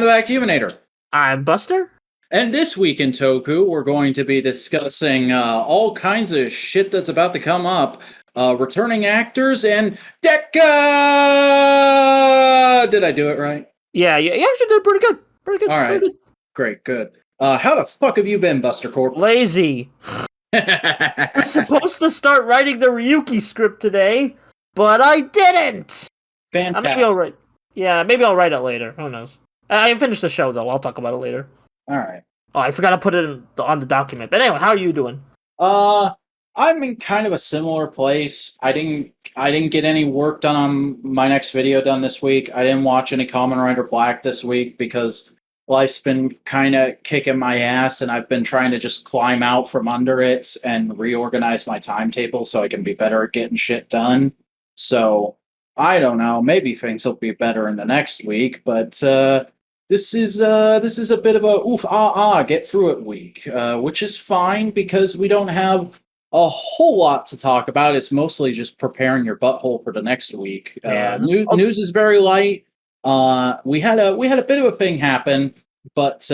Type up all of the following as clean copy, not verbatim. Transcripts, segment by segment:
the Vacuuminator. I'm Buster. And this week in Toku, we're going to be discussing all kinds of shit that's about to come up. Returning actors and Deca! Did I do it right? Yeah, you actually did pretty good. Pretty good. All right. Great, good. How the fuck have you been, Buster Corp? Lazy. I'm supposed to start writing the Ryuki script today, but I didn't. Fantastic. Maybe I'll write. Yeah, maybe I'll write it later. Who knows? I finished the show though. I'll talk about it later. All right. Oh, I forgot to put it on the document. But anyway, how are you doing? I'm in kind of a similar place. I didn't get any work done on my next video done this week. I didn't watch any Kamen Rider Black this week because life's been kind of kicking my ass, and I've been trying to just climb out from under it and reorganize my timetable so I can be better at getting shit done. So I don't know. Maybe things will be better in the next week, but this is a bit of a get through it week, which is fine because we don't have a whole lot to talk about. It's mostly just preparing your butthole for the next week. News is very light. We had a bit of a thing happen, but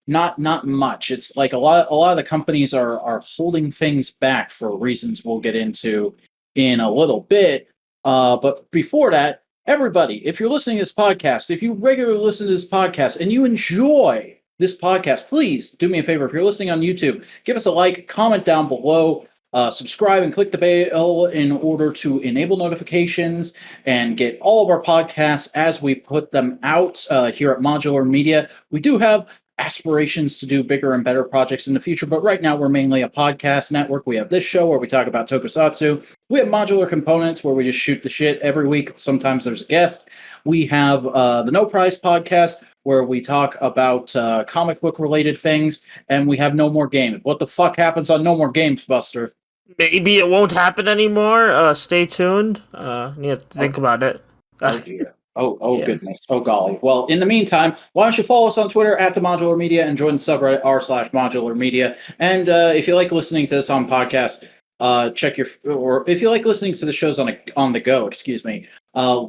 not much. It's like a lot of the companies are holding things back for reasons we'll get into in a little bit. But before that, everybody, if you're listening to this podcast, if you regularly listen to this podcast and you enjoy this podcast, please do me a favor. If you're listening on YouTube, give us a like, comment down below, subscribe, and click the bell in order to enable notifications and get all of our podcasts as we put them out here at Modular Media. We do have aspirations to do bigger and better projects in the future, but right now we're mainly a podcast network. We have this show where we talk about tokusatsu. We have Modular Components where we just shoot the shit every week. Sometimes there's a guest. We have the No Prize podcast where we talk about comic book related things, and we have No More Games. What the fuck happens on No More Games, Buster? Maybe it won't happen anymore. Stay tuned. You have to think about it. Oh dear. Yeah. Goodness. Oh golly. Well, in the meantime, why don't you follow us on Twitter at the Modular Media and join the subreddit r/Modular Media. And if you like listening to this on podcast, or if you like listening to the shows on the go,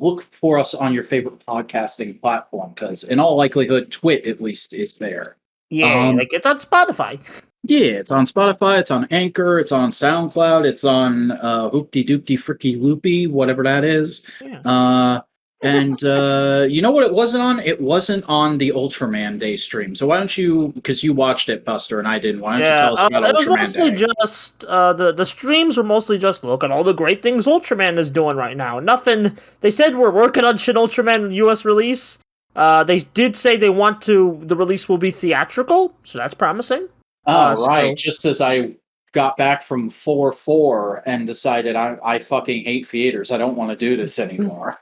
look for us on your favorite podcasting platform, because in all likelihood, TWIT at least is there. Yeah, like it's on Spotify. Yeah, it's on Spotify, it's on Anchor, it's on SoundCloud, it's on Hoopty Doopty Fricky Loopy, whatever that is. Yeah. And you know what it wasn't on? It wasn't on the Ultraman Day stream. So why don't you, because you watched it, Buster, and I didn't, why don't you tell us about Ultraman Day? It was mostly just, the streams were mostly just, look at all the great things Ultraman is doing right now. Nothing, they said we're working on Shin Ultraman US release. They did say the release will be theatrical, so that's promising. Oh, right. Just as I got back from 4/4 and decided I fucking hate theaters. I don't want to do this anymore.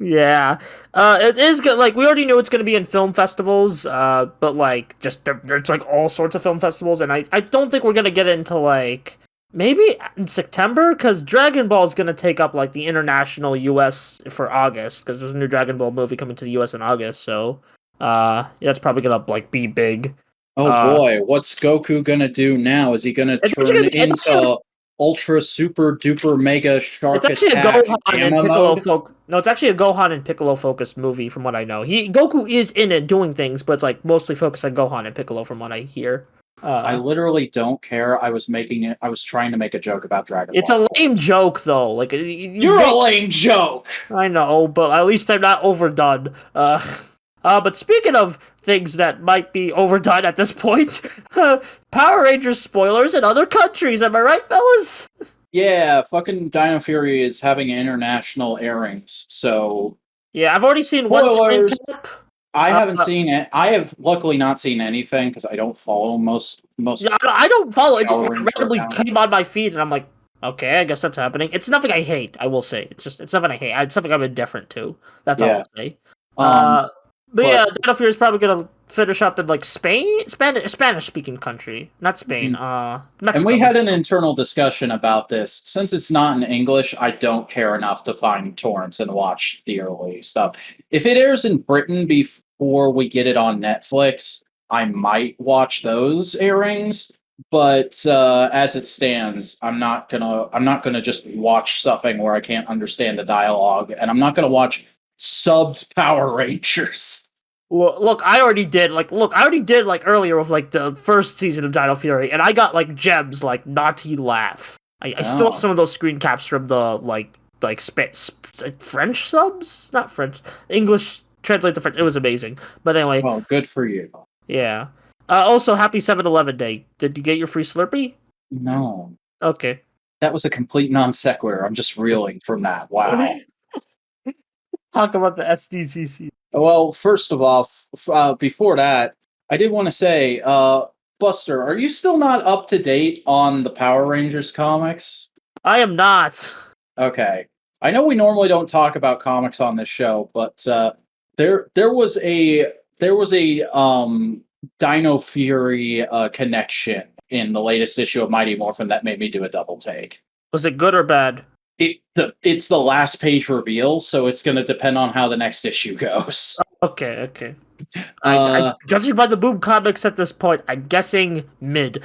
Yeah, it is good. Like, we already knew it's going to be in film festivals, but like, just there's like all sorts of film festivals, and I don't think we're going to get into like maybe in September, because Dragon Ball is going to take up like the international US for August, because there's a new Dragon Ball movie coming to the US in August, so that's probably going to like be big. Oh boy, what's Goku gonna do now? Is he gonna turn into Ultra Super Duper Mega Shark Attack? It's actually a Gohan and Piccolo No, it's actually a Gohan and Piccolo focused movie, from what I know. Goku is in it doing things, but it's like mostly focused on Gohan and Piccolo, from what I hear. I literally don't care. I was trying to make a joke about Dragon Ball. It's a lame joke, though. Like, you're a lame joke. I know, but at least I'm not overdone. But speaking of things that might be overdone at this point, Power Rangers spoilers in other countries, am I right, fellas? Yeah, fucking Dino Fury is having international airings, so... Yeah, I've already seen one screen cap. I haven't seen it. I have luckily not seen anything, because I don't follow most... Yeah, I don't follow. It just randomly came on my feed, and I'm like, okay, I guess that's happening. It's nothing I hate, I will say. It's nothing I hate. It's something I'm indifferent to. That's all I'll say. But yeah, Dino Fury is probably gonna finish up in like Spain, Spanish-speaking country, not Spain. Mexico. And we had an internal discussion about this. Since it's not in English, I don't care enough to find torrents and watch the early stuff. If it airs in Britain before we get it on Netflix, I might watch those airings. But as it stands, I'm not gonna just watch something where I can't understand the dialogue, and I'm not gonna watch subbed Power Rangers. Look, I already did earlier with like the first season of Dino Fury, and I got like gems like Naughty Laugh. I still have Oh, some of those screen caps from the French subs, not French, English translate to French. It was amazing. But anyway, well, good for you. yeah. Also, happy 7-Eleven Day. Did you get your free Slurpee? No, Okay. that was a complete non sequitur. I'm just reeling from that. Wow. Talk about the SDCC. Well, first of all, before that, I did want to say, Buster, are you still not up to date on the Power Rangers comics? I am not. Okay. I know we normally don't talk about comics on this show, but there was a Dino Fury connection in the latest issue of Mighty Morphin that made me do a double take. Was it good or bad? It's the last page reveal, so it's going to depend on how the next issue goes. Okay. I judging by the Boom comics at this point, I'm guessing mid.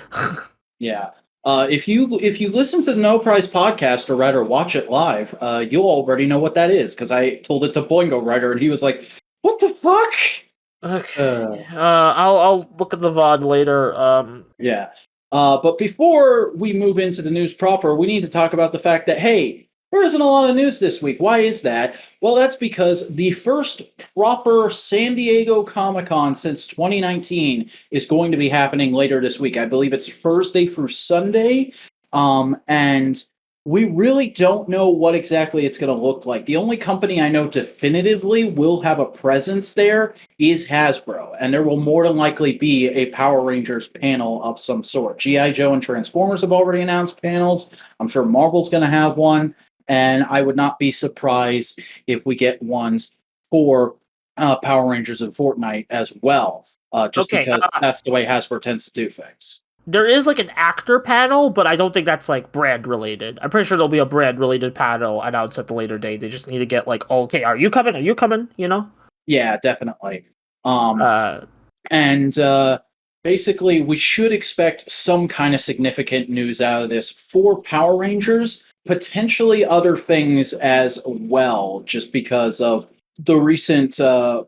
Yeah. If you listen to the No Prize podcast or rather watch it live, you'll already know what that is because I told it to Boingo Writer and he was like, "What the fuck?" Okay. I'll look at the VOD later. Yeah. But before we move into the news proper, we need to talk about the fact that, hey, there isn't a lot of news this week. Why is that? Well, that's because the first proper San Diego Comic-Con since 2019 is going to be happening later this week. I believe it's Thursday through Sunday. And we really don't know what exactly it's going to look like. The only company I know definitively will have a presence there is Hasbro, and there will more than likely be a Power Rangers panel of some sort. G.I. Joe and Transformers have already announced panels. I'm sure Marvel's going to have one, and I would not be surprised if we get ones for Power Rangers and Fortnite as well, just Okay. because that's the way Hasbro tends to do things. There is like an actor panel, but I don't think that's like brand related. I'm pretty sure there'll be a brand related panel announced at the later date. They just need to get like, oh, okay, are you coming? Are you coming? You know? Yeah, definitely. Uh, And basically, we should expect some kind of significant news out of this for Power Rangers, potentially other things as well, just because of the recent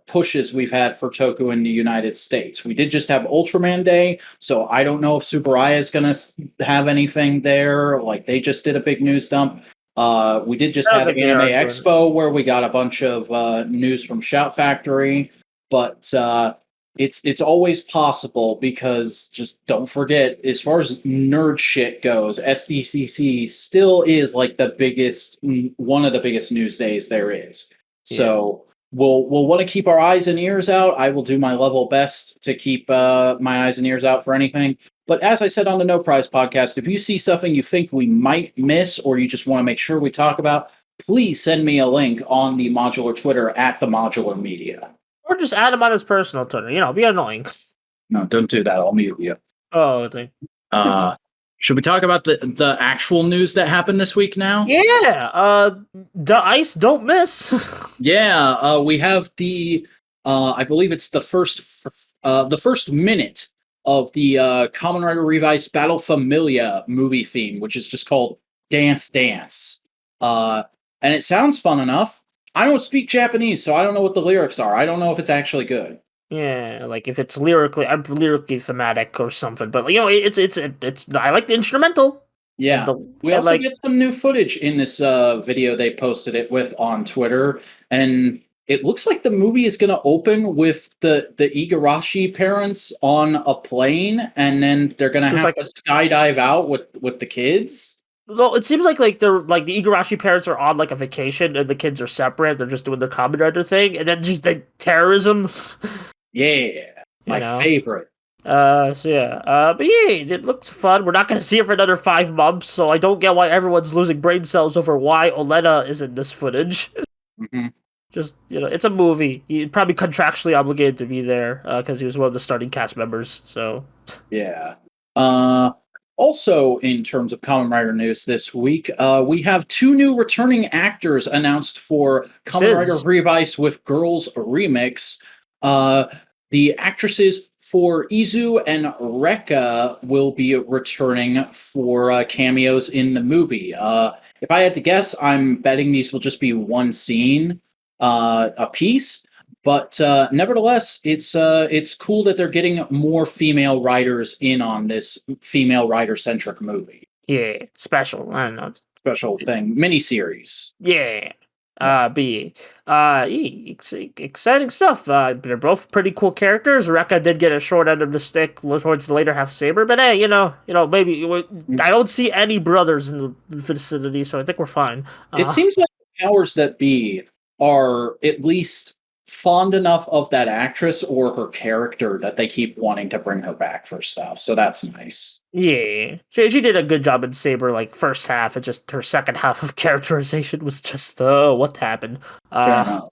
pushes we've had for Toku in the United States. We did just have Ultraman Day, so I don't know if Subaraya is going to have anything there. Like, they just did a big news dump. We did just I don't have think they Anime are, but- Expo where we got a bunch of news from Shout Factory, but it's always possible because just don't forget, as far as nerd shit goes, SDCC still is like one of the biggest news days there is. So we'll want to keep our eyes and ears out. I will do my level best to keep my eyes and ears out for anything. But as I said on the No Prize podcast, if you see something you think we might miss or you just want to make sure we talk about, please send me a link on the Modular Twitter at the Modular Media. Or just add him on his personal Twitter. You know, be annoying. No, don't do that. I'll mute you. Oh, thank. Should we talk about the actual news that happened this week now? Yeah. The ice don't miss. Yeah. We have the. I believe it's the first minute of the Kamen Rider Revice Battle Familia movie theme, which is just called Dance Dance. And it sounds fun enough. I don't speak Japanese, so I don't know what the lyrics are. I don't know if it's actually good. Yeah, like if it's lyrically thematic or something, but you know, it's. I like the instrumental. Yeah. We also get some new footage in this video they posted it with on Twitter, and it looks like the movie is going to open with the Igarashi parents on a plane, and then they're going to have to skydive out with the kids. Well, it seems like they're like the Igarashi parents are on like a vacation and the kids are separate. They're just doing their Kamen Rider thing, and then just like terrorism. Yeah, my favorite. But yeah, it looks fun. We're not gonna see it for another 5 months, so I don't get why everyone's losing brain cells over why Oleta is in this footage. Mm-hmm. Just, you know, it's a movie. He's probably contractually obligated to be there because he was one of the starting cast members. So yeah. Also, in terms of Kamen Rider news this week, we have 2 new returning actors announced for Kamen Rider Revice with Girls Remix. The actresses for Izu and Reika will be returning for cameos in the movie. If I had to guess, I'm betting these will just be one scene a piece. But nevertheless, it's cool that they're getting more female writers in on this female writer centric movie. Yeah, special. I don't know. Special thing, miniseries. Yeah. Exciting stuff. They're both pretty cool characters. Rekka did get a short end of the stick towards the later half of Saber, but hey, maybe I don't see any brothers in the vicinity, so I think we're fine. It seems like the powers that be are at least fond enough of that actress or her character that they keep wanting to bring her back for stuff. So that's nice. Yeah, she did a good job in Saber, like first half. It just her second half of characterization was just what happened. Fair enough.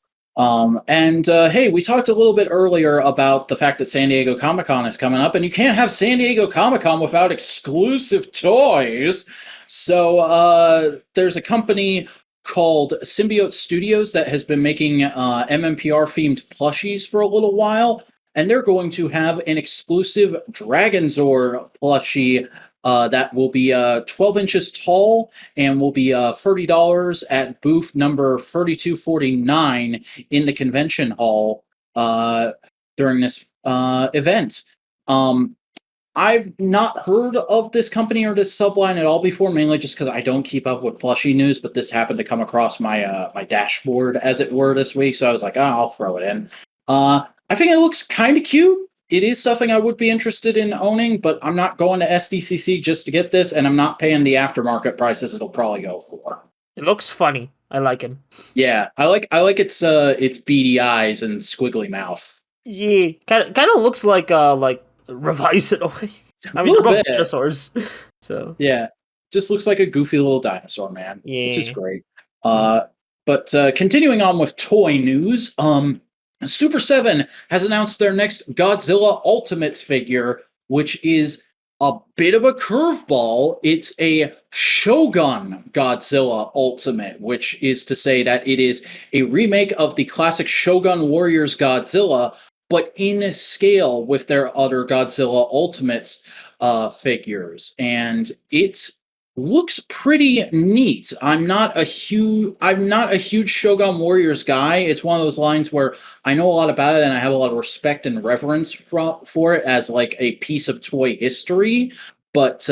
Hey, we talked a little bit earlier about the fact that San Diego Comic-Con is coming up, and you can't have San Diego Comic-Con without exclusive toys. So there's a company called Symbiote Studios that has been making MMPR themed plushies for a little while, and they're going to have an exclusive Dragonzord plushie that will be 12 inches tall and will be $30 at booth number 3249 in the convention hall during this event. I've not heard of this company or this subline at all before, mainly just because I don't keep up with plushie news, but this happened to come across my my dashboard, as it were, this week, so I was like, I'll throw it in. I think it looks kind of cute. It is something I would be interested in owning, but I'm not going to SDCC just to get this, and I'm not paying the aftermarket prices it'll probably go for. It looks funny. I like him. Yeah, I like its beady eyes and squiggly mouth. Yeah, kind of looks like Revice in a way. I mean, they're both dinosaurs, so yeah, just looks like a goofy little dinosaur, man. Yeah, which is great. But continuing on with toy news, Super 7 has announced their next Godzilla Ultimates figure, which is a bit of a curveball. It's a Shogun Godzilla Ultimate, which is to say that it is a remake of the classic Shogun Warriors Godzilla, but in scale with their other Godzilla Ultimates figures. And it looks pretty neat. I'm not a huge Shogun Warriors guy. It's one of those lines where I know a lot about it and I have a lot of respect and reverence for it as like a piece of toy history, but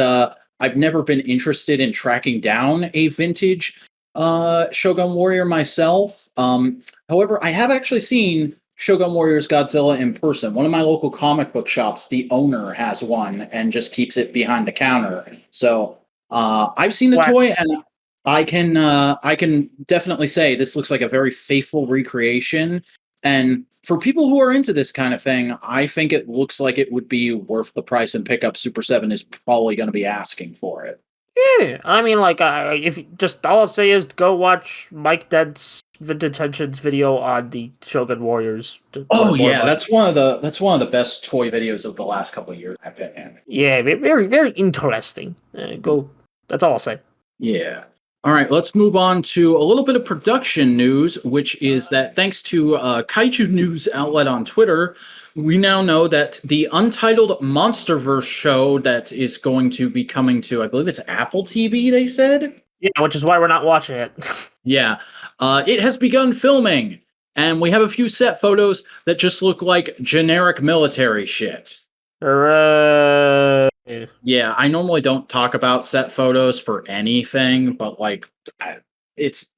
I've never been interested in tracking down a vintage Shogun Warrior myself. However, I have actually seen Shogun Warriors Godzilla in person. One of my local comic book shops, the owner has one and just keeps it behind the counter. So I've seen the toy, and I can definitely say this looks like a very faithful recreation. And for people who are into this kind of thing, I think it looks like it would be worth the price and pick up. Super 7 is probably going to be asking for it. Yeah, I mean, like, if just all I'll say is go watch Mike Dent's Vintage Tensions video on the Shogun Warriors. Oh yeah, that's one of the best toy videos of the last couple of years, I bet. Yeah, very very interesting. Go. That's all I'll say. Yeah. All right, let's move on to a little bit of production news, which is that thanks to Kaiju News outlet on Twitter, we now know that the untitled Monsterverse show that is going to be coming to, I believe it's Apple TV, they said? Yeah, which is why we're not watching it. Yeah. It has begun filming, and we have a few set photos that just look like generic military shit. Hooray. Yeah, I normally don't talk about set photos for anything, but like it's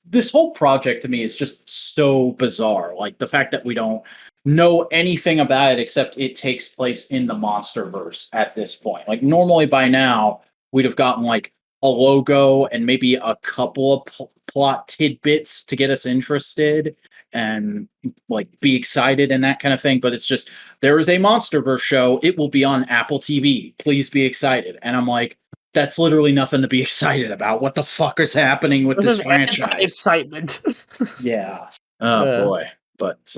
this whole project to me is just so bizarre. Like the fact that we don't know anything about it except it takes place in the Monsterverse at this point. Like normally by now we'd have gotten like a logo and maybe a couple of plot tidbits to get us interested and like be excited and that kind of thing, but it's just there is a Monsterverse show. It will be on Apple TV. Please be excited. And I'm like, that's literally nothing to be excited about. What the fuck is happening with this franchise? Excitement. Yeah. Oh boy. But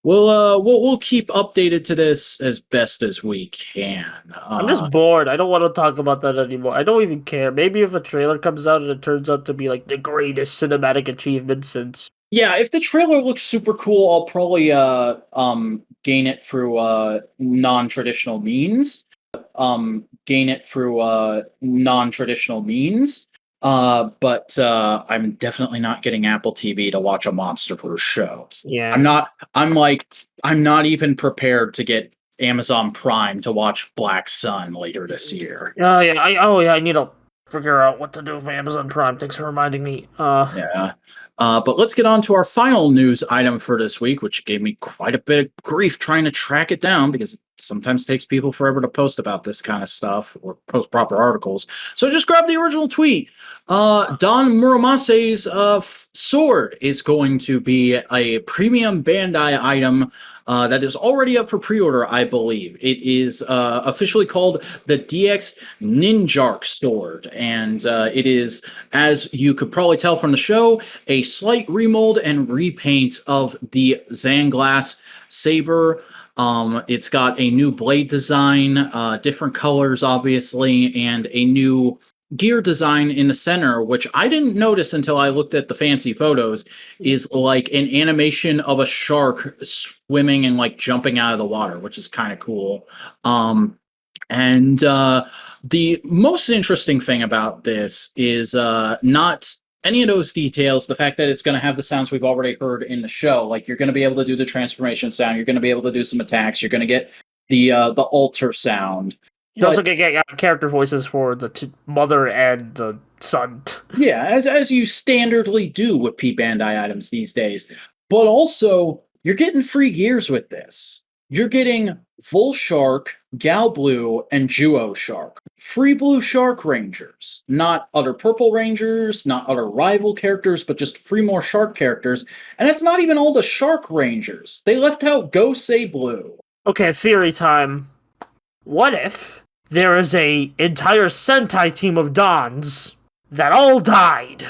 we'll keep updated to this as best as we can. I'm just bored. I don't want to talk about that anymore. I don't even care. Maybe if a trailer comes out and it turns out to be like the greatest cinematic achievement since. Yeah, if the trailer looks super cool, I'll probably gain it through non-traditional means. But I'm definitely not getting Apple TV to watch a Monsterverse show. Yeah. I'm not even prepared to get Amazon Prime to watch Black Sun later this year. Oh yeah, I need to figure out what to do with Amazon Prime. Thanks for reminding me. Yeah. But let's get on to our final news item for this week, which gave me quite a bit of grief trying to track it down because it sometimes takes people forever to post about this kind of stuff or post proper articles. So just grab the original tweet. Don Muromase's sword is going to be a premium Bandai item that is already up for pre-order, I believe. It is officially called the DX Ninjark sword, and it is, as you could probably tell from the show, a slight remold and repaint of the Zanglass saber. It's got a new blade design, different colors, obviously, and a new gear design in the center, which I didn't notice until I looked at the fancy photos, is like an animation of a shark swimming and like jumping out of the water, which is kind of cool. And the most interesting thing about this is not any of those details, the fact that it's going to have the sounds we've already heard in the show. Like, you're going to be able to do the transformation sound, you're going to be able to do some attacks, you're going to get the alter sound. You also get character voices for the mother and the son. Yeah, as you standardly do with P Bandai items these days. But also, you're getting free gears with this. You're getting Full Shark, Gal Blue, and Juo Shark. Free Blue Shark Rangers. Not other Purple Rangers, not other rival characters, but just free more Shark characters. And it's not even all the Shark Rangers. They left out Gosei Blue. Okay, theory time. What if there is a entire Sentai team of Dons that all died?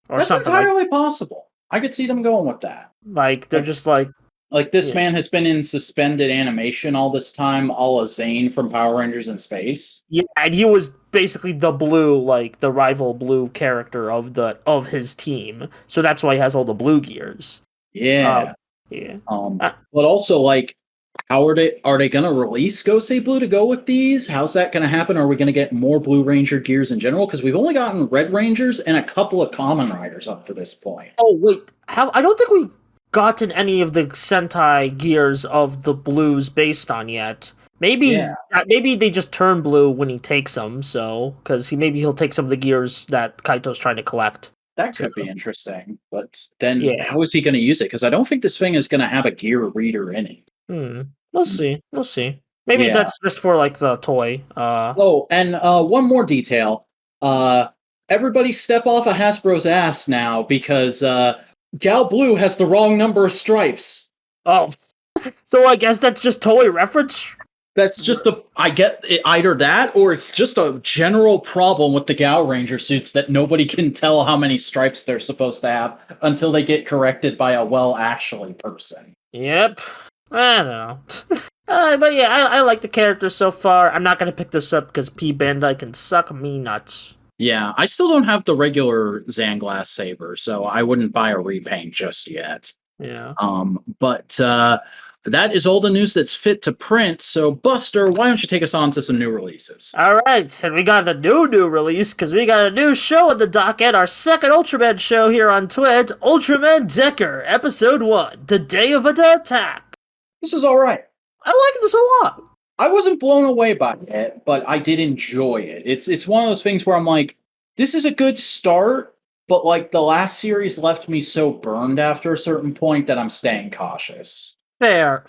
Or That's something entirely possible. I could see them going with that. Like, they're just like... Like, this man has been in suspended animation all this time, a la Zane from Power Rangers in Space. Yeah, and he was basically the blue, like, the rival blue character of his team. So that's why he has all the blue gears. Yeah. Yeah. But also, like, how are they going to release Gosei Blue to go with these? How's that going to happen? Are we going to get more Blue Ranger gears in general? Because we've only gotten Red Rangers and a couple of Kamen Riders up to this point. Oh, wait. I don't think we've gotten any of the Sentai gears of the blues based on yet. Maybe they just turn blue when he takes them, so... Because maybe he'll take some of the gears that Kaito's trying to collect. That could be interesting. But then how is he going to use it? Because I don't think this thing is going to have a gear reader in it. We'll see. Maybe that's just for, like, the toy. Oh, and one more detail. Everybody step off of Hasbro's ass now, because Gal Blue has the wrong number of stripes. Oh. So I guess that's just toy reference? That's just I get it, either that, or it's just a general problem with the Gal Ranger suits that nobody can tell how many stripes they're supposed to have until they get corrected by a well-actually person. Yep. I don't know. But yeah, I like the characters so far. I'm not going to pick this up because P Bandai can suck me nuts. Yeah, I still don't have the regular Zanglass saber, so I wouldn't buy a repaint just yet. Yeah. But that is all the news that's fit to print. So, Buster, why don't you take us on to some new releases? All right, and we got a new release because we got a new show at the docket. Our second Ultraman show here on TWIT, Ultraman Decker, Episode 1, The Day of the Attack. This is all right. I like this a lot. I wasn't blown away by it, but I did enjoy it. It's one of those things where I'm like, this is a good start, but like the last series left me so burned after a certain point that I'm staying cautious. Fair.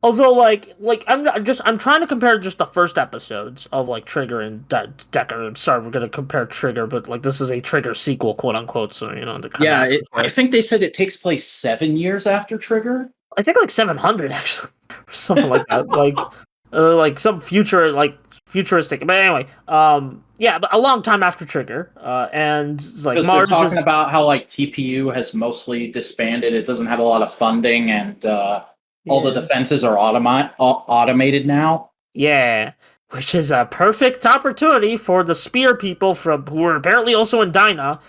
Although, like I'm trying to compare just the first episodes of like Trigger and Decker. I'm sorry, we're gonna compare Trigger, but like this is a Trigger sequel, quote unquote. So I think they said it takes place 7 years after Trigger. I think like 700 actually, or something like that. like some futuristic. But anyway, but a long time after Trigger, and like because they're talking about how like TPU has mostly disbanded. It doesn't have a lot of funding, and all the defenses are automated now. Yeah, which is a perfect opportunity for the Spear people who are apparently also in Dyna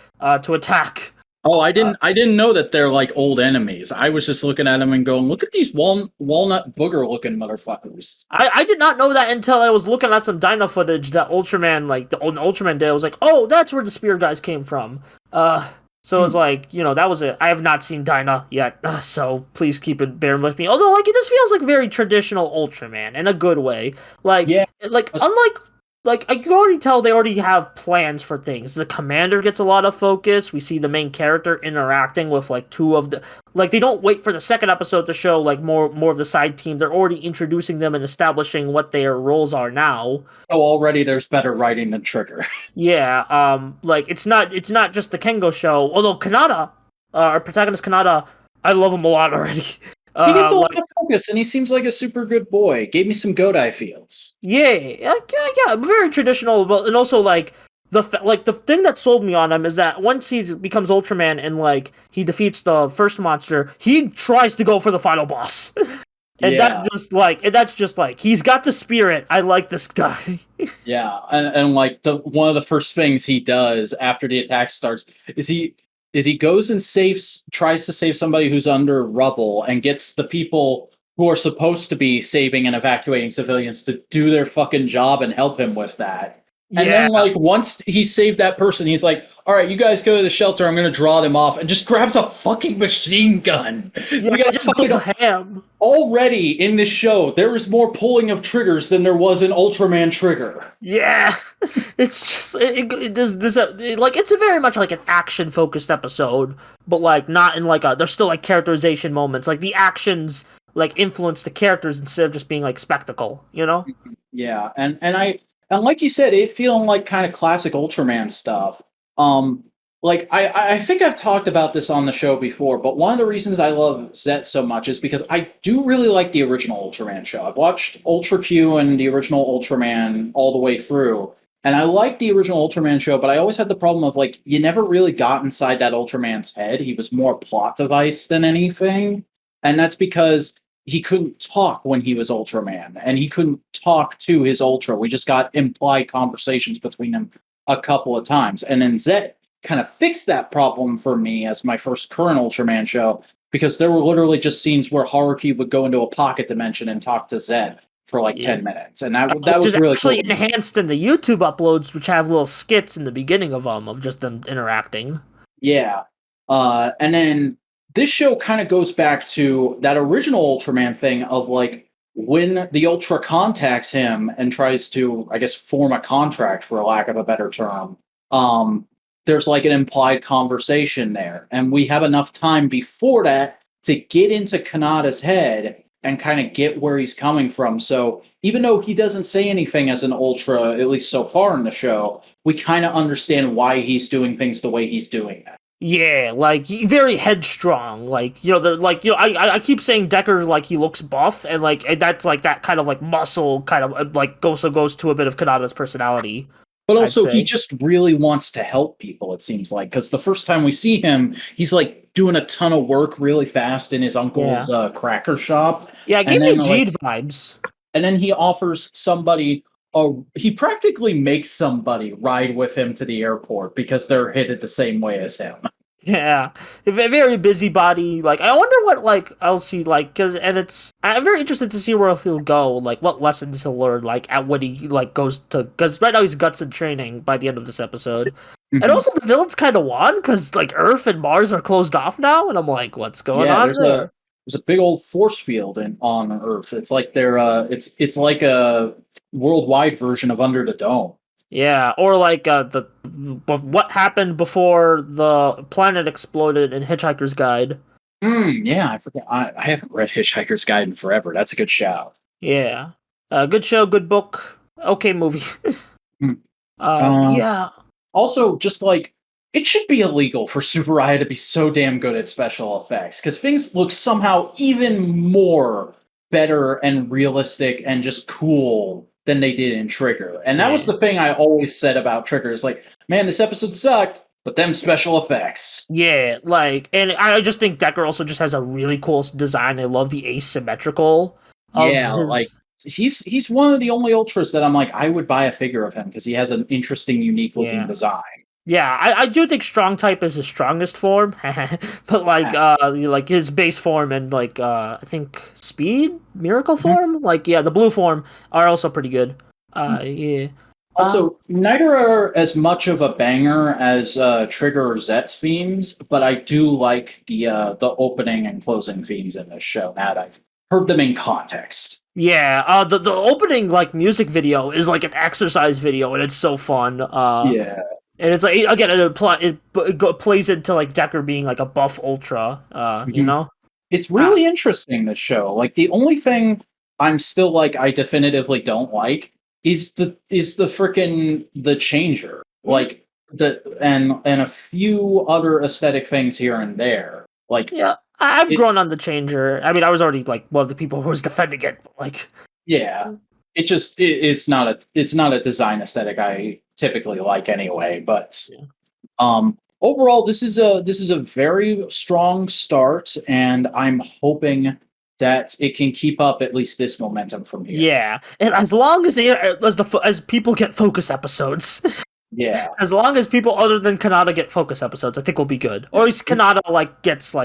to attack. Oh, I didn't know that they're like old enemies. I was just looking at them and going, "Look at these walnut booger looking motherfuckers." I did not know that until I was looking at some Dino footage that Ultraman, like the old Ultraman did. I was like, oh, that's where the spear guys came from. So it was like, that was it. I have not seen Dinah yet, so please keep it bearing with me. Although, like, this feels like very traditional Ultraman in a good way. Like, Yeah, unlike, like, I can already tell they already have plans for things. The commander gets a lot of focus. We see the main character interacting with, like, two of the, like, they don't wait for the second episode to show, like, more of the side team. They're already introducing them and establishing what their roles are now. oh, already there's better writing than Trigger. Yeah, like it's not just the Kengo show. Although Kanata, our protagonist Kanata, I love him a lot already. He gets a lot Like, of focus, and he seems like a super good boy. Gave me some Godai feels. yeah, very traditional. But and also like the thing that sold me on him is that once he becomes Ultraman and like he defeats the first monster, he tries to go for the final boss. And Yeah, that's just like he's got the spirit. I like this guy. yeah, and like the one of the first things he does after the attack starts is he goes and tries to save somebody who's under rubble and gets the people who are supposed to be saving and evacuating civilians to do their fucking job and help him with that. And Yeah, then, like, once he saved that person, he's like, all right, you guys go to the shelter. I'm going to draw them off. And just grabs a fucking machine gun. yeah, We got just fucking goes ham. already in this show. There is more pulling of triggers than there was in Ultraman Trigger. Yeah, it's just it does this like it's a very much like an action focused episode, but like not in like a there's still like characterization moments. Like the actions like influence the characters instead of just being like spectacle. You know? Yeah, and like you said, it feeling like kind of classic Ultraman stuff. Um, like I think I've talked about this on the show before, but one of the reasons I love Zet so much is because I do really like the original Ultraman show. I've watched Ultra Q and the original Ultraman all the way through, and I like the original Ultraman show, but I always had the problem of like you never really got inside that Ultraman's head. He was more plot device than anything, and that's because he couldn't talk when he was Ultraman, and he couldn't talk to his Ultra. We just got implied conversations between them a couple of times. And then Zet kind of fixed that problem for me as my first current Ultraman show, because there were literally just scenes where Haruki would go into a pocket dimension and talk to Zed for like Yeah. 10 minutes. And that Which was is really actually cool. enhanced in the YouTube uploads, which have little skits in the beginning of just them interacting. Yeah. And then this show kind of goes back to that original Ultraman thing of like when the Ultra contacts him and tries to, I guess, form a contract for a lack of a better term. There's like an implied conversation there. And we have enough time before that to get into Kanata's head and kind of get where he's coming from. So even though he doesn't say anything as an Ultra, at least so far in the show, we kind of understand why he's doing things the way he's doing them. Yeah, like very headstrong. Like they're like I keep saying Decker like he looks buff, and like and that's like that kind of like muscle kind of like goes to a bit of Kanata's personality. But I'd also, he say. just really wants to help people, it seems like. Because the first time we see him, he's like doing a ton of work really fast in his Yeah, uncle's cracker shop. yeah. It And gave me then, like, Jeed vibes. and then he offers somebody, he practically makes somebody ride with him to the airport because they're headed the same way as him. Yeah, a very busybody. Like I wonder what like else he like because and it's I'm very interested to see where he'll go. Like what lessons he'll learn. Like at what he like goes to because right now he's guts and training by the end of this episode. And Mhm. also the villains kind of won because like Earth and Mars are closed off now, and I'm like, what's going Yeah, on there? there's a big old force field on Earth. It's like they're it's like a worldwide version of Under the Dome. Yeah, or like what happened before the planet exploded in Hitchhiker's Guide. Yeah, I forget. I haven't read Hitchhiker's Guide in forever. That's a good shout. Yeah, good show, good book, okay movie. Hmm. Uh, Yeah, Also, just like it should be illegal for Tsuburaya to be so damn good at special effects because things look somehow even more better and realistic and just cool than they did in Trigger. And that was yeah. the thing I always said about Trigger is like, man, this episode sucked, but them special effects. Yeah, like, and I just think Decker also just has a really cool design. I love the asymmetrical of Yeah, his. like he's one of the only ultras that I'm like I would buy a figure of him because he has an interesting, unique looking Yeah, design. Yeah, I do think strong type is his strongest form, but like his base form and I think speed miracle Mhm. form, the blue form are also pretty good. Yeah. Um, Also, neither are as much of a banger as Trigger or Zet's themes, but I do like the opening and closing themes in this show. Now that I've heard them in context. yeah. The opening music video is like an exercise video, and it's so fun. Yeah. And it's like again, it plays into like Decker being like a buff ultra. You Mhm. know. It's Ah, really interesting, this show. Like the only thing I'm still like I definitively don't like is the freaking the changer. Like the and a few other aesthetic things here and there. Like yeah. I've it grown on the changer. I mean, I was already like one of the people who was defending it, but like. yeah. It's not a design aesthetic I typically like anyway, but Yeah. overall this is a very strong start, and I'm hoping that it can keep up at least this momentum from here. Yeah, and as long as people get focus episodes, Yeah. as long as people other than Kanata get focus episodes, I think we'll be good. Or at least Kanata gets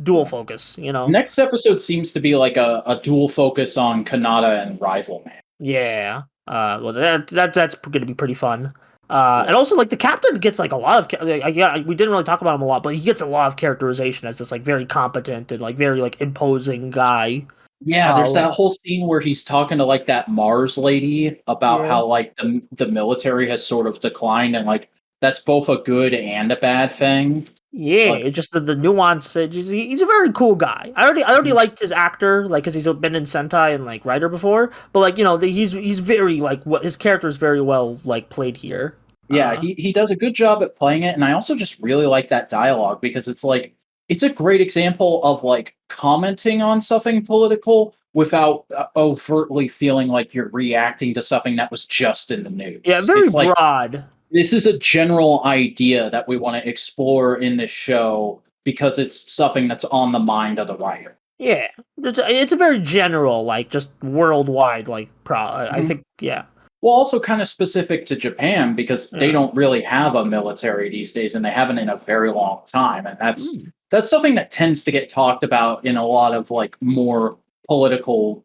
dual Yeah. focus. You know? Next episode seems to be like a dual focus on Kanata and Rival Man. Yeah. Well, that's going to be pretty fun. Yeah. And also the captain gets a lot of yeah, we didn't really talk about him a lot, but he gets a lot of characterization as this very competent and very imposing guy. Yeah, there's that whole scene where he's talking to like that Mars lady about Yeah. how like the military has sort of declined, and like that's both a good and a bad thing. Yeah, Like it's just the nuance. He's a very cool guy. I already liked his actor, because he's been in Sentai and Rider before. But he's very what his character is very well played here. yeah, he does a good job at playing it, and I also just really like that dialogue because it's a great example of like commenting on something political without overtly feeling like you're reacting to something that was just in the news. Yeah, very It's like broad. this is a general idea that we want to explore in this show because it's something that's on the mind of the writer. Yeah, it's a very general just worldwide I Mhm. think yeah. Well, also kind of specific to Japan because they Yeah. don't really have a military these days, and they haven't in a very long time, and Mm. that's something that tends to get talked about in a lot of like more political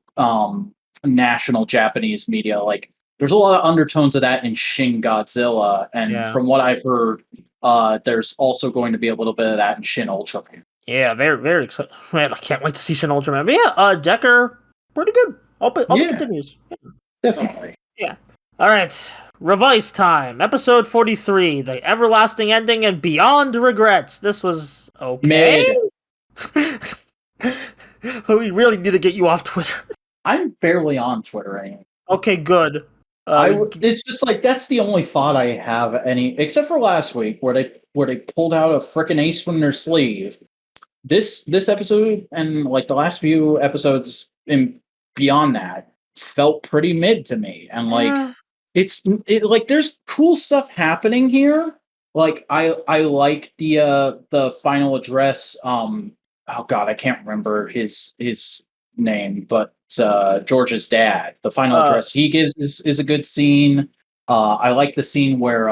national Japanese media. Like there's a lot of undertones of that in Shin Godzilla, and Yeah. from what I've heard, there's also going to be a little bit of that in Shin Ultraman. Yeah, very very excited. Man, I can't wait to see Shin Ultraman. But yeah, Decker, pretty good. Hope it Yeah, continues. definitely. Yeah. All right. Revice time. Episode 43. The everlasting ending and beyond regrets. This was okay. Mid. We really need to get you off Twitter. I'm barely on Twitter anymore. Okay, good. It's just like that's the only thought I have any, except for last week where they pulled out a frickin' ace from their sleeve. This episode and like the last few episodes and beyond that felt pretty mid to me, and like like there's cool stuff happening here. Like I like the final address. Oh god, I can't remember his name, but George's dad. The final address he gives is a good scene. I like the scene where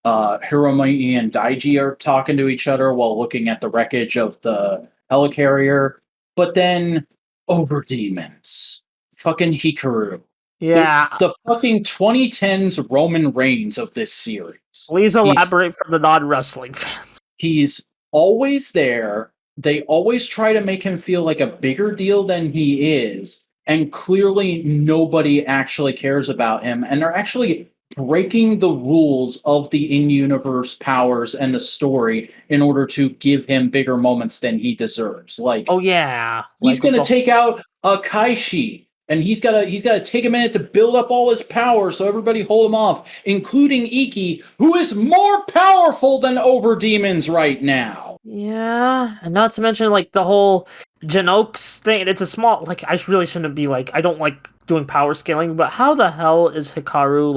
Hiromi and Daiji are talking to each other while looking at the wreckage of the helicarrier. But then over demons, fucking Hikaru, yeah. the fucking 2010s Roman Reigns of this series. Please elaborate for the non-wrestling fans. He's always there. They always try to make him feel like a bigger deal than he is, and clearly nobody actually cares about him, and they're actually breaking the rules of the in-universe powers and the story in order to give him bigger moments than he deserves. Like, Oh yeah. he's gonna take out a Kaishi, and he's gotta take a minute to build up all his power so everybody hold him off, including Iki, who is more powerful than Over Demons right now. Yeah, and not to mention the whole Genokes thing. It's a small I really shouldn't be I don't like doing power scaling, but how the hell is Hikaru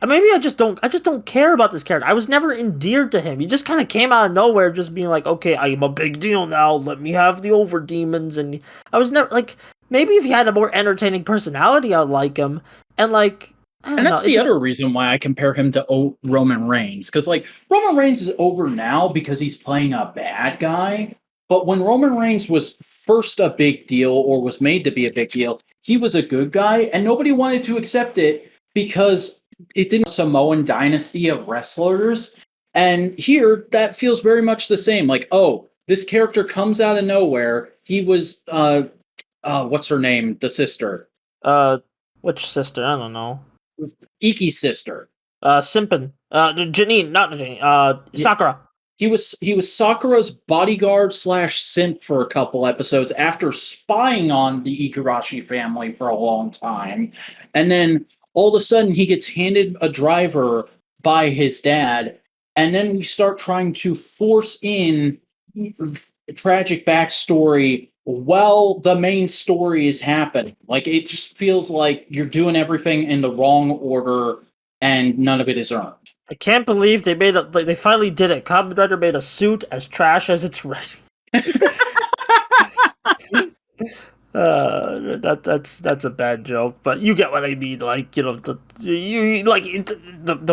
maybe I just don't care about this character. I was never endeared to him. He just kind of came out of nowhere just being okay, I am a big deal now. Let me have the over demons, and I was never maybe if he had a more entertaining personality I'd like him. And I don't And know. that's the other reason why I compare him to Roman Reigns. Because, like, Roman Reigns is over now because he's playing a bad guy. But when Roman Reigns was first a big deal or was made to be a big deal, he was a good guy. And nobody wanted to accept it because it didn't Samoan dynasty of wrestlers. And here, that feels very much the same. Like, oh, this character comes out of nowhere. He was, what's her name? The sister. Which sister? I don't know. Iki's sister. Simpin. Janine, not Janine. Sakura. He was Sakura's bodyguard slash simp for a couple episodes after spying on the Igarashi family for a long time. And then all of a sudden he gets handed a driver by his dad. And then we start trying to force in a tragic backstory while the main story is happening. Like, it just feels like you're doing everything in the wrong order and none of it is earned. I can't believe they finally did it. Kamen Rider made a suit as trash as it's writing. That's a bad joke, but you get what I mean. Like, you know, the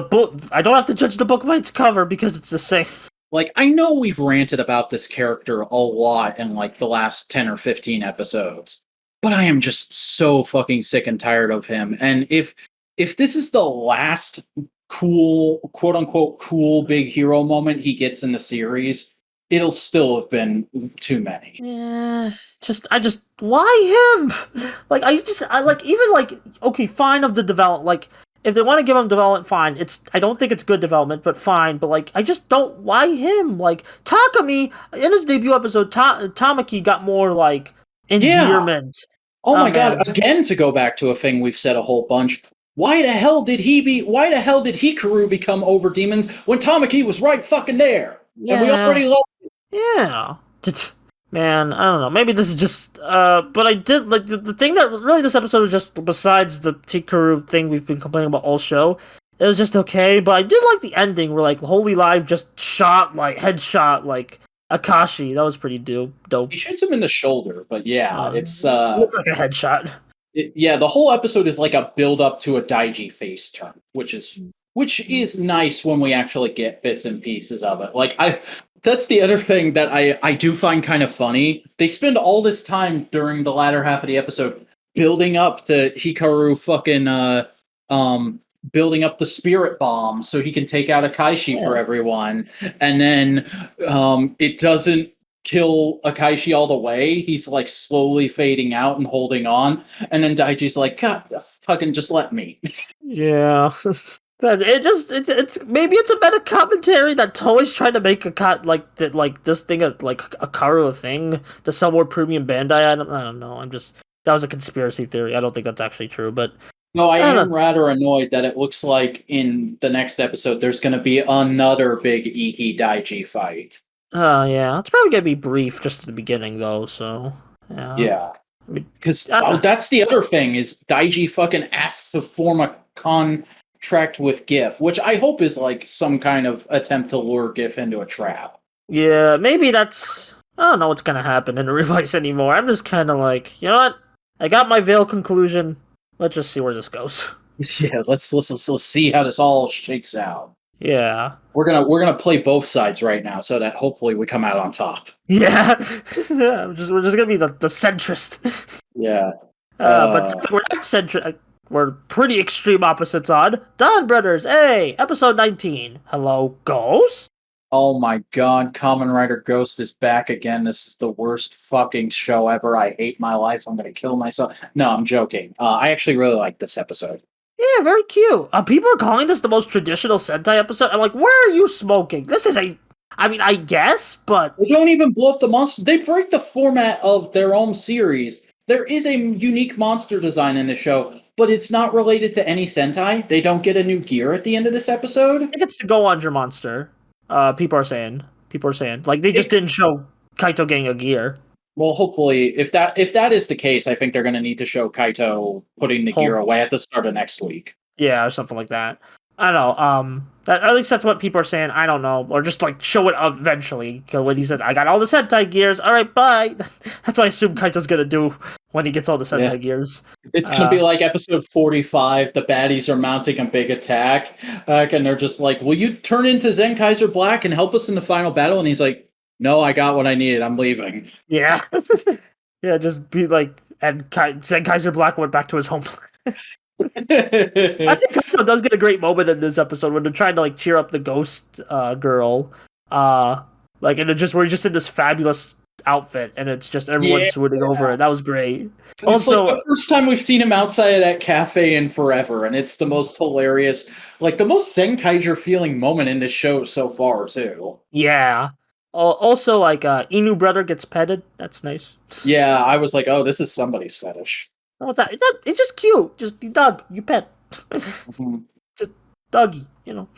book. I don't have to judge the book by its cover because it's the same. Like, I know we've ranted about this character a lot in like the last 10 or 15 episodes, but I am just so fucking sick and tired of him. And if this is the last cool, quote unquote, cool big hero moment he gets in the series, it'll still have been too many. Yeah, why him? Like, okay, fine of the development. Like, if they want to give him development, fine. I don't think it's good development, but fine. But like, I just don't. Why him? Like, Takami in his debut episode, Tamaki got more like endearment. Yeah. Oh my god! Again, to go back to a thing we've said a whole bunch. Why the hell did Hikaru become over demons when Tamaki was right fucking there? Yeah. And we already loved it. Yeah. Man, I don't know. Maybe this is just but I did like the thing that really this episode was just, besides the Hikaru thing we've been complaining about all show, it was just okay, but I did like the ending where like Holy Live just headshot like Akashi. That was pretty dope. He shoots him in the shoulder, but yeah, it's looked like a headshot. The whole episode is like a build up to a Daiji face turn, which is nice when we actually get bits and pieces of it. Like, that's the other thing that I do find kind of funny. They spend all this time during the latter half of the episode building up to Hikaru fucking building up the spirit bomb so he can take out Akaishi for everyone, and then it doesn't kill Akaishi all the way. He's like slowly fading out and holding on, and then Daiji's like, God, fucking just let me. Yeah. It's maybe it's a meta commentary that Toei's trying to make this thing like a Karu thing to sell more premium Bandai items. I don't know. That was a conspiracy theory. I don't think that's actually true, but no, I am rather annoyed that it looks like in the next episode there's going to be another big Iki Daiji fight. Yeah, it's probably gonna be brief just at the beginning though. So yeah, because that's the other thing is Daiji fucking asks to form a contract with GIF, which I hope is like some kind of attempt to lure GIF into a trap. Yeah, maybe that's. I don't know what's gonna happen in the Revice anymore. I'm just kind of like, you know what? I got my veil conclusion. Let's just see where this goes. Yeah, let's see how this all shakes out. Yeah, we're gonna play both sides right now, so that hopefully we come out on top. Yeah, we're just gonna be the centrist. Yeah, but we're not centrist. We're pretty extreme opposites on Dawn Brothers. Hey, episode 19. Hello, Ghost. Oh my god, Kamen Rider Ghost is back again. This is the worst fucking show ever. I hate my life. I'm gonna kill myself. No, I'm joking. I actually really like this episode. Yeah, very cute. People are calling this the most traditional Sentai episode. I'm like, where are you smoking? This is I guess, but... They don't even blow up the monster. They break the format of their own series. There is a unique monster design in the show, but it's not related to any Sentai. They don't get a new gear at the end of this episode. I think it's the Go Under monster. People are saying. Like, they just didn't show Kaito getting a gear. Well, hopefully, if that is the case, I think they're going to need to show Kaito putting the gear away at the start of next week. Yeah, or something like that. I don't know. At least that's what people are saying. I don't know, or just like show it eventually. 'Cause when he says, "I got all the Sentai gears," all right, bye. That's what I assume Kaito's gonna do when he gets all the Yeah. Sentai gears. It's gonna be like episode 45. The baddies are mounting a big attack, and they're just like, "Will you turn into Zen Kaiser Black and help us in the final battle?" And he's like, "No, I got what I needed. I'm leaving." Yeah, yeah. Just be like, and Zen Kaiser Black went back to his home. I think Kaito does get a great moment in this episode when they're trying to like cheer up the ghost girl. Like and it just we're just in this fabulous outfit and it's just everyone's Yeah. swooning over it. That was great. It's Also, like the first time we've seen him outside of that cafe in forever, and it's the most hilarious, like the most Zenkaiser feeling moment in this show so far, too. yeah. Also, like Inu brother gets petted. That's nice. Yeah, I was like, oh, this is somebody's fetish. Oh, it's just cute. Just dog, you pet. Mhm. Just doggy, you know.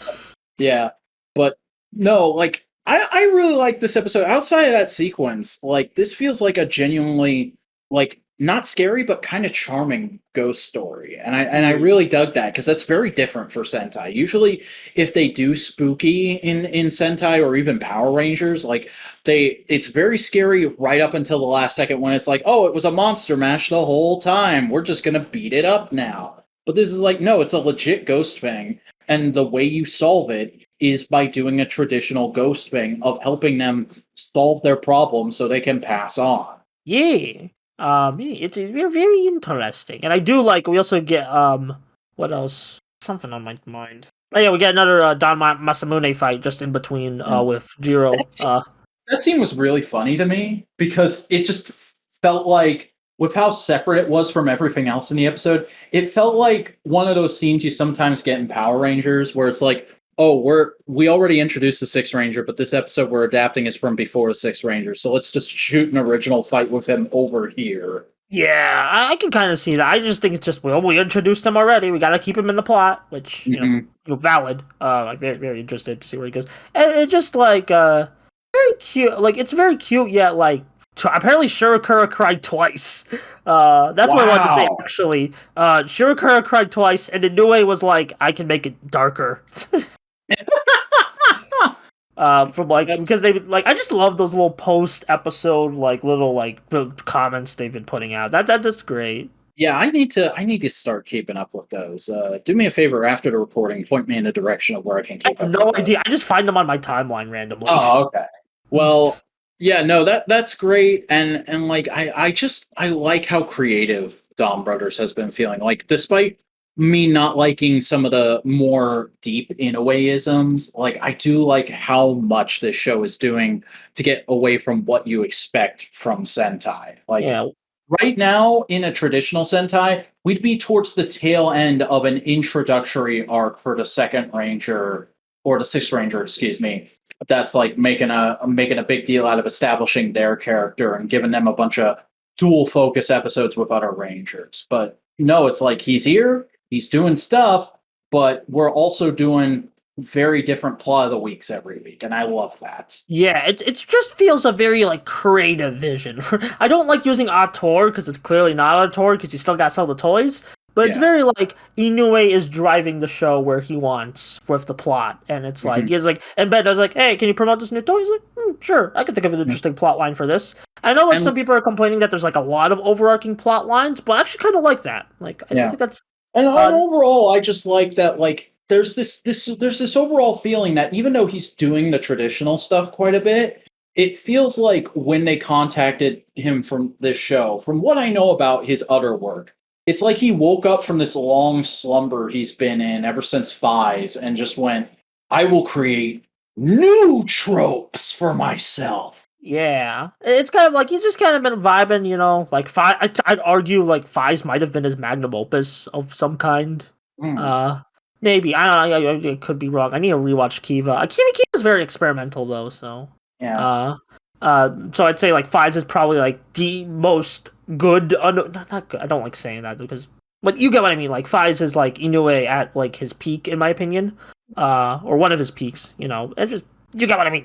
Yeah, but no, like I really like this episode. Outside of that sequence, like this feels like a genuinely like not scary but kind of charming ghost story, and I really dug that because that's very different for Sentai. Usually, if they do spooky in Sentai or even Power Rangers, like it's very scary right up until the last second when it's like, oh, it was a monster mash the whole time. We're just gonna beat it up now. But this is like, no, it's a legit ghost thing. And the way you solve it is by doing a traditional ghost thing of helping them solve their problem so they can pass on. Yeah. Yeah, it's very, very interesting, and I do like. We also get what else? Something on my mind. Oh yeah, we get another Don Masamune fight just in between Mm. with Jiro. That scene was really funny to me because it just felt like, with how separate it was from everything else in the episode, it felt like one of those scenes you sometimes get in Power Rangers where it's like, oh, we already introduced the Sixth Ranger, but this episode we're adapting is from before the Sixth Ranger, so let's just shoot an original fight with him over here. Yeah, I can kind of see that. I just think it's just well, we introduced him already. We got to keep him in the plot, which Mhm. valid. I'm very, very interested to see where he goes. And it's just like very cute. Like it's very cute, yet like apparently Shirokura cried twice. That's what I wanted to say. Wow. Actually, Shirokura cried twice, and Inoue was like, "I can make it darker." From like because That's they like I just love those little post episode like little like comments they've been putting out. That's great. Yeah, I need to start keeping up with those. Do me a favor after the recording, point me in a direction of where I can I keep have up with no those. idea. I just find them on my timeline randomly. Oh, okay. Well, yeah, no, that's great, and like I like how creative Dom Brothers has been feeling. Like, despite me not liking some of the more deep in a isms, like I do like how much this show is doing to get away from what you expect from Sentai. Like Yeah, right now, in a traditional Sentai, we'd be towards the tail end of an introductory arc for the second Ranger or the sixth Ranger, excuse me. That's like making a big deal out of establishing their character and giving them a bunch of dual focus episodes with other Rangers. But no, it's like he's here, he's doing stuff, but we're also doing very different plot of the weeks every week, and I love that. yeah. It just feels a very like creative vision. I don't like using auteur because it's clearly not auteur because you still got to sell the toys. But it's Yeah. very like Inoue is driving the show where he wants with the plot, and it's like Mhm. he's like, and Ben does like, hey, can you promote this new toy? He's like, sure, I can think of an interesting plot line for this. I know like some And people are complaining that there's like a lot of overarching plot lines, but I actually kind of like that. Like I yeah. think that's And uh, overall, I just like that. Like, there's this overall feeling that even though he's doing the traditional stuff quite a bit, it feels like when they contacted him from this show, from what I know about his other work, it's like he woke up from this long slumber he's been in ever since Fies and just went, "I will create new tropes for myself." yeah, it's kind of like he's just kind of been vibing, like I'd argue like Fives might have been his magnum opus of some kind. Mm, Uh, maybe I don't know. I could be wrong. I need to rewatch Kiva. Kiva's very experimental though, so yeah. uh, so I'd say like Fives is probably like the most good. Not good. I don't like saying that because, but you get what I mean. Like Fives is like Inoue at like his peak, in my opinion. Or one of his peaks. It just you get what I mean.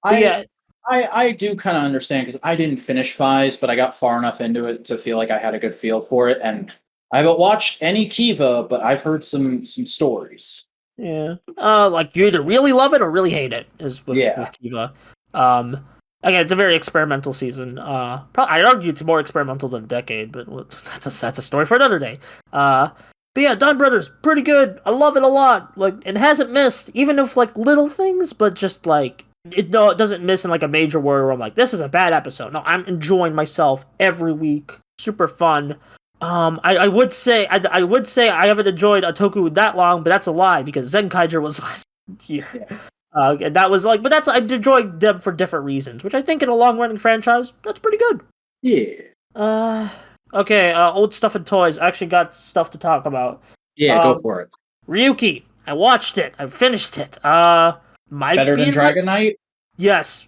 But I yeah, I do kind of understand because I didn't finish Fives, but I got far enough into it to feel like I had a good feel for it. And I haven't watched any Kiva, but I've heard some stories. Yeah. Like you either really love it or really hate it is with Kiva. Again, it's a very experimental season. I'd argue it's more experimental than Decade, but that's a story for another day. But yeah, Don Brothers, pretty good. I love it a lot. Like, it hasn't missed, even if like little things, but just like it doesn't miss in like a major way where I'm like, this is a bad episode. No, I'm enjoying myself every week. Super fun. I would say I would say I haven't enjoyed a Toku that long, but that's a lie because Zenkaiger was last year. Yeah. And that was like, but that's I enjoyed them for different reasons, which I think in a long running franchise, that's pretty good. Yeah. Okay, old stuff and toys. I actually got stuff to talk about. Yeah, go for it. Ryuki, I watched it. I finished it. Might Better than Dragon Knight? Yes.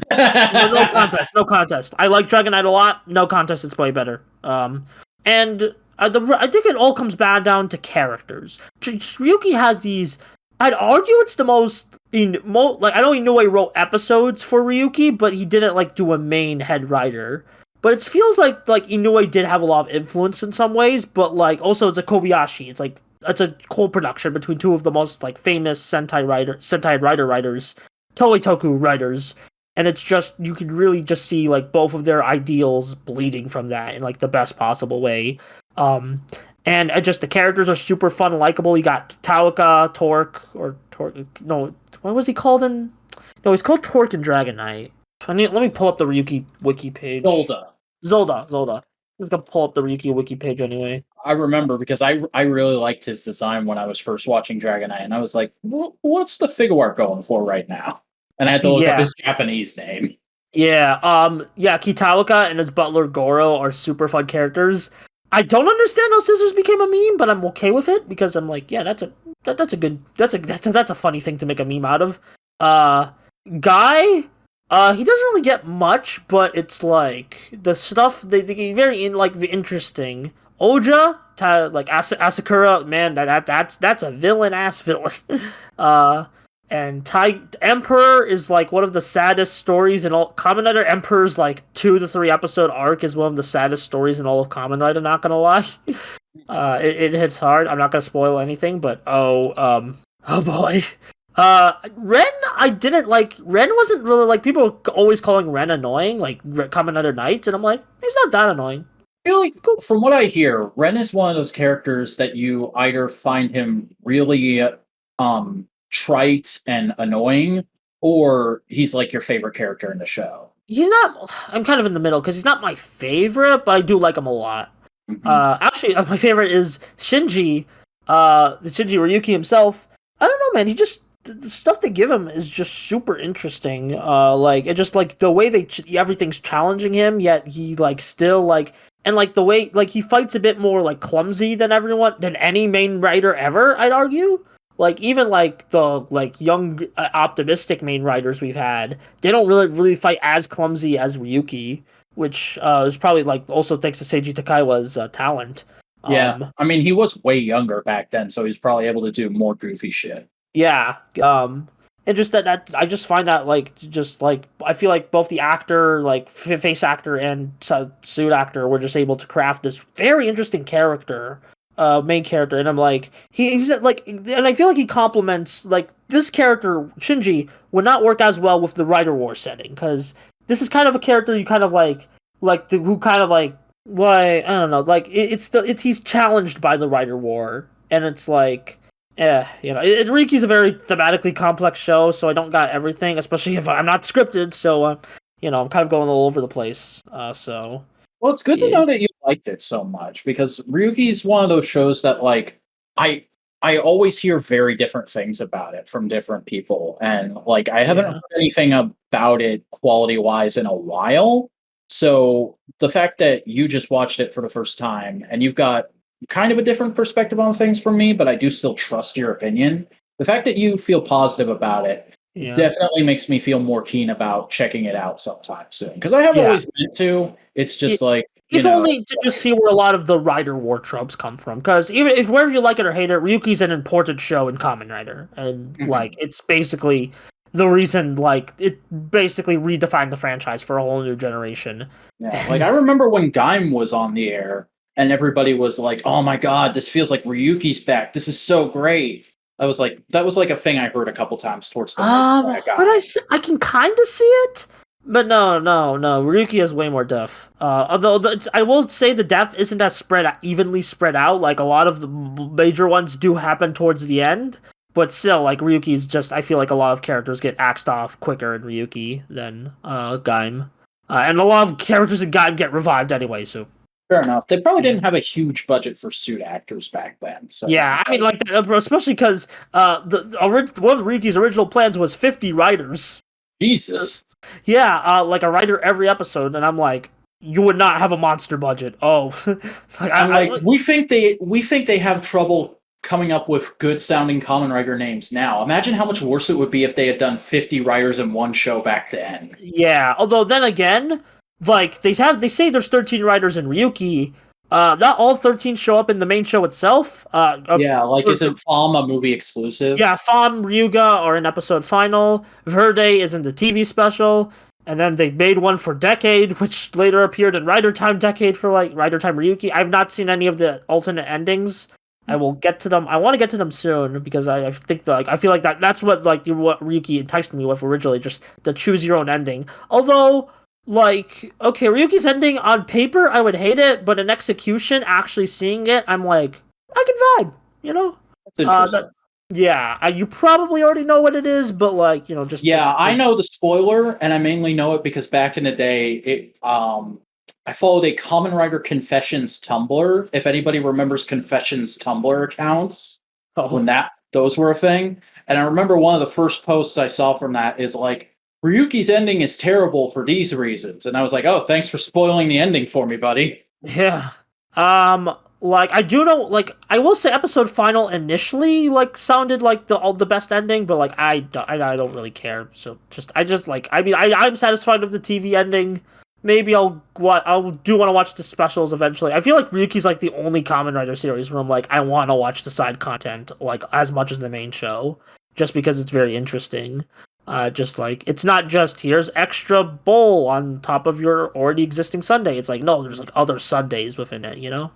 No contest. No contest. I like Dragon Knight a lot. No contest. It's way better. And I think it all comes back down to characters. Ryuki has these. I'd argue it's the most like I know Inoue wrote episodes for Ryuki, but he didn't like do a main head writer. But it feels like Inoue did have a lot of influence in some ways, but like also it's a Kobayashi. It's like it's a co-production between two of the most like famous Sentai writers, Toei Toku writers. And it's just you can really just see like both of their ideals bleeding from that in like the best possible way. And just the characters are super fun and likable. You got Taoka, no, what was he called in? No, he's called Torque in Dragon Knight. Let me pull up the Ryuki wiki page. Zolda. I'm gonna pull up the Ryuki wiki page anyway. I remember because I really liked his design when I was first watching Dragon Knight, and I was like, what's the figure art going for right now? And I had to look up his Japanese name. Yeah, Kitaoka and his butler Goro are super fun characters. I don't understand how Scissors became a meme, but I'm okay with it because I'm like, yeah, that's a funny thing to make a meme out of. Guy, he doesn't really get much, but it's like the stuff they get very interesting. Oja, like Asakura, man, that's a villain ass villain. And Emperor is like one of the saddest stories in all. Kamen Rider Emperor's like 2 to 3 episode arc is one of the saddest stories in all of Kamen Rider. Not gonna lie, it hits hard. I'm not gonna spoil anything, but oh boy. Ren, I didn't like. Ren wasn't really like people are always calling Ren annoying, like Kamen Rider Knights, and I'm like, he's not that annoying. I feel like, from what I hear, Ren is one of those characters that you either find him really trite and annoying, or he's like your favorite character in the show. He's not. I'm kind of in the middle because he's not my favorite, but I do like him a lot. Mm-hmm. Actually, my favorite is Shinji. The Shinji Ryuki himself. I don't know, man. He just the stuff they give him is just super interesting. Like it just like the way everything's challenging him, yet he like still like and like the way like he fights a bit more like clumsy than any main writer ever. I'd argue. Like even like the like young optimistic main writers we've had, they don't really fight as clumsy as Ryuki, which is probably like also thanks to Seiji Takaiwa's talent. Yeah, I mean he was way younger back then, so he's probably able to do more goofy shit. Yeah, and just that I just find that like I feel like both the actor, like face actor and suit actor, were just able to craft this very interesting character. Main character, and I'm like he's like, and I feel like he complements like this character Shinji would not work as well with the Rider War setting because this is kind of a character you kind of who kind of like I don't know, like it's he's challenged by the Rider War, and it's like Riki's a very thematically complex show, so I don't got everything, especially if I'm not scripted, so I'm kind of going all over the place, so. Well, it's good to know that you liked it so much because Ryuki's one of those shows that like I always hear very different things about it from different people, and like I haven't heard anything about it quality wise in a while. So the fact that you just watched it for the first time and you've got kind of a different perspective on things from me, but I do still trust your opinion. The fact that you feel positive about it definitely makes me feel more keen about checking it out sometime soon because I have always meant to. It's just like if only to just see where a lot of the Rider War tropes come from. Because even if whether you like it or hate it, Ryuki's an important show in Kamen Rider, and like it's basically the reason like it basically redefined the franchise for a whole new generation. Yeah, like I remember when Gaim was on the air, and everybody was like, "Oh my god, this feels like Ryuki's back. This is so great." That was like a thing I heard a couple times towards the end. But I can kind of see it. But no. Ryuki is way more deaf. Although I will say the deaf isn't as evenly spread out. Like a lot of the major ones do happen towards the end. But still, like Ryuki's just, I feel like a lot of characters get axed off quicker in Ryuki than Gaim. And a lot of characters in Gaim get revived anyway, so. Fair enough. They probably didn't have a huge budget for suit actors back then. So yeah, I mean, like, especially because one of Ryuki's original plans was 50 writers. Jesus. Yeah, like a writer every episode, and I'm like, you would not have a monster budget. Oh, we think they have trouble coming up with good sounding Kamen Rider names now. Imagine how much worse it would be if they had done 50 writers in one show back then. Yeah, although then again, like they say there's 13 writers in Ryuki. Not all 13 show up in the main show itself. Isn't FAM a movie exclusive? Yeah, FAM, Ryuga are an episode final. Verde is in the TV special. And then they made one for Decade, which later appeared in Rider Time Decade for like Rider Time Ryuki. I've not seen any of the alternate endings. I will get to them. I want to get to them soon because I think I feel like that's what what Ryuki enticed me with originally, just the choose your own ending. Although, like, okay, Ryuki's ending on paper, I would hate it, but in execution, actually seeing it, I'm like, I can vibe, you know? That's interesting. You probably already know what it is, but like, just I know the spoiler, and I mainly know it because back in the day, I followed a Kamen Rider Confessions Tumblr. If anybody remembers Confessions Tumblr accounts, when those were a thing, and I remember one of the first posts I saw from that is like, Ryuki's ending is terrible for these reasons, and I was like, oh, thanks for spoiling the ending for me, buddy. Yeah. Like I do know, like I will say, episode final initially like sounded like the best ending, but like I don't really care. So I'm satisfied with the TV ending. Maybe I'll want to watch the specials eventually. I feel like Ryuki's like the only Kamen Rider series where I'm like I want to watch the side content like as much as the main show, just because it's very interesting. Just like it's not just here's extra bowl on top of your already existing Sunday. It's like no, there's like other Sundays within it, you know.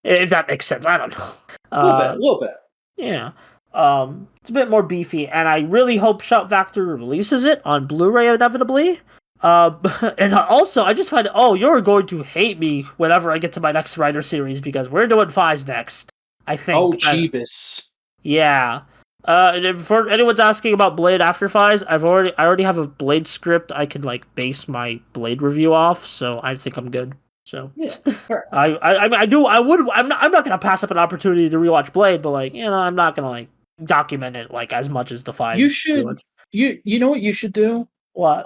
If that makes sense, I don't know. A little bit. Yeah. It's a bit more beefy, and I really hope Shout Factory releases it on Blu-ray inevitably. And also, I just find you're going to hate me whenever I get to my next Rider series because we're doing Fives next. I think. Oh, Jeebus. Yeah. For anyone's asking about Blade after Fives, I already have a Blade script I could like base my Blade review off, so I think I'm good. So yeah, sure. I'm not gonna pass up an opportunity to rewatch Blade, but like I'm not gonna like document it like as much as the Fives. You should. You know what you should do? What?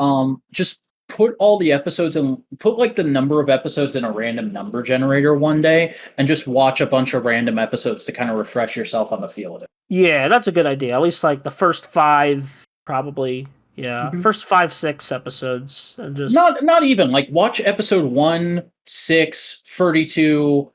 Just put all the episodes and put like the number of episodes in a random number generator one day, and just watch a bunch of random episodes to kind of refresh yourself on the feel of it. Yeah, that's a good idea. At least like the first 5, probably. Yeah, first 5, 6 episodes, and just not even like watch episode 1, 6, 32,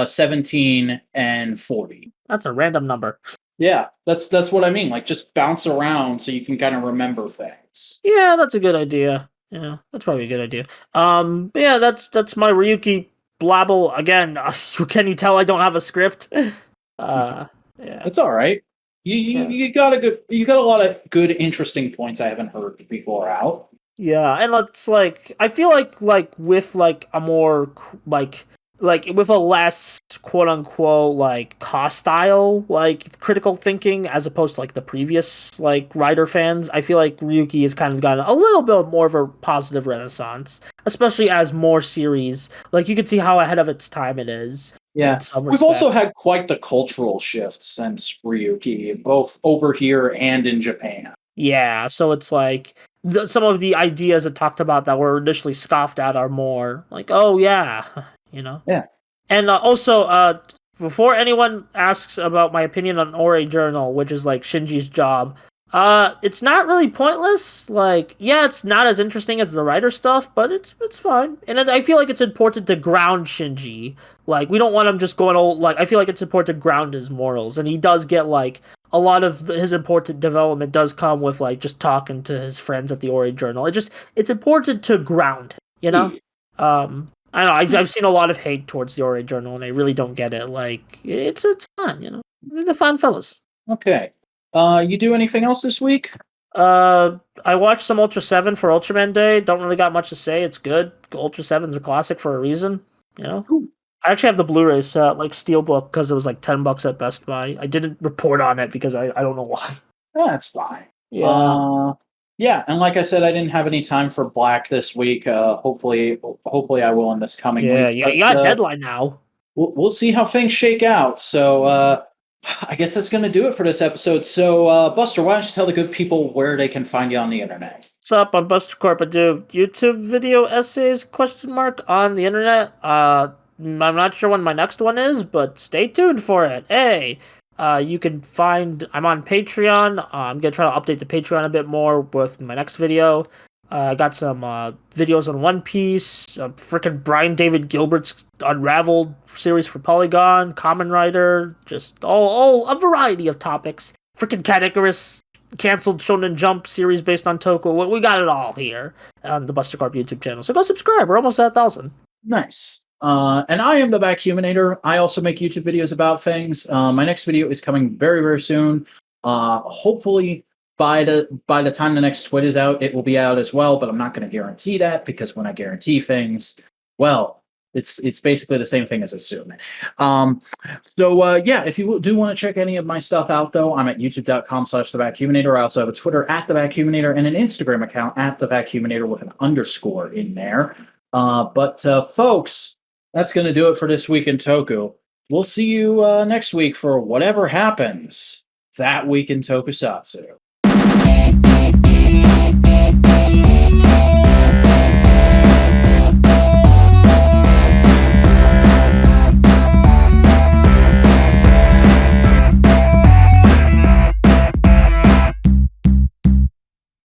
17, and 40. That's a random number. Yeah, that's what I mean. Like just bounce around so you can kind of remember things. Yeah, that's a good idea. Yeah, that's probably a good idea. Yeah, that's my Ryuki blabble again. Can you tell I don't have a script? Yeah, it's all right. You got a lot of good, interesting points I haven't heard before out. Yeah, and it's like I feel like with like a more like with a less quote unquote like hostile like critical thinking as opposed to like the previous like Rider fans, I feel like Ryuki has kind of gotten a little bit more of a positive renaissance, especially as more series. Like you can see how ahead of its time it is. Yeah, we've also had quite the cultural shift since Ryuki, both over here and in Japan. Yeah, so it's like some of the ideas it talked about that were initially scoffed at are more like, oh yeah, Yeah. And also, before anyone asks about my opinion on Ore Journal, which is like Shinji's job, it's not really pointless. Like, yeah, it's not as interesting as the writer stuff, but it's fine. And I feel like it's important to ground Shinji. Like, we don't want him just going I feel like it's important to ground his morals, and he does get like a lot of his important development does come with like just talking to his friends at the Ore Journal. It's important to ground him, I don't know. I've seen a lot of hate towards the Ore Journal, and I really don't get it. Like, it's fun, They're the fun fellas. Okay. You do anything else this week? I watched some Ultra 7 for Ultraman Day. Don't really got much to say. It's good. Ultra 7's a classic for a reason, you know? Ooh. I actually have the Blu-ray set, like Steelbook, because it was like $10 at Best Buy. I didn't report on it because I don't know why. That's fine. Yeah. Yeah, and like I said, I didn't have any time for Black this week. Hopefully I will in this coming Yeah, week. you got a deadline now. We'll see how things shake out. So I guess that's going to do it for this episode. So Buster, why don't you tell the good people where they can find you on the internet? What's up? I'm Buster Corp. I do YouTube video essays, on the internet. I'm not sure when my next one is, but stay tuned for it. Hey, you can find, I'm on Patreon. I'm going to try to update the Patreon a bit more with my next video. I got some videos on One Piece, freaking Brian David Gilbert's Unraveled series for Polygon, Kamen Rider, just all a variety of topics. Freaking Cat Icarus canceled Shonen Jump series based on Toku. We got it all here on the Buster Corp YouTube channel. So go subscribe. We're almost at 1,000. Nice. And I am the Vacuuminator. I also make YouTube videos about things. My next video is coming very, very soon. Hopefully by the time the next TWIT is out, it will be out as well, but I'm not going to guarantee that because when I guarantee things, well, it's basically the same thing as assuming. Yeah, if you do want to check any of my stuff out, though, I'm at youtube.com/thevacuuminator. I also have a Twitter at the Vacuuminator and an Instagram account at the Vacuuminator with an underscore in there. Folks, that's going to do it for this week in Toku. We'll see you next week for whatever happens that week in Tokusatsu.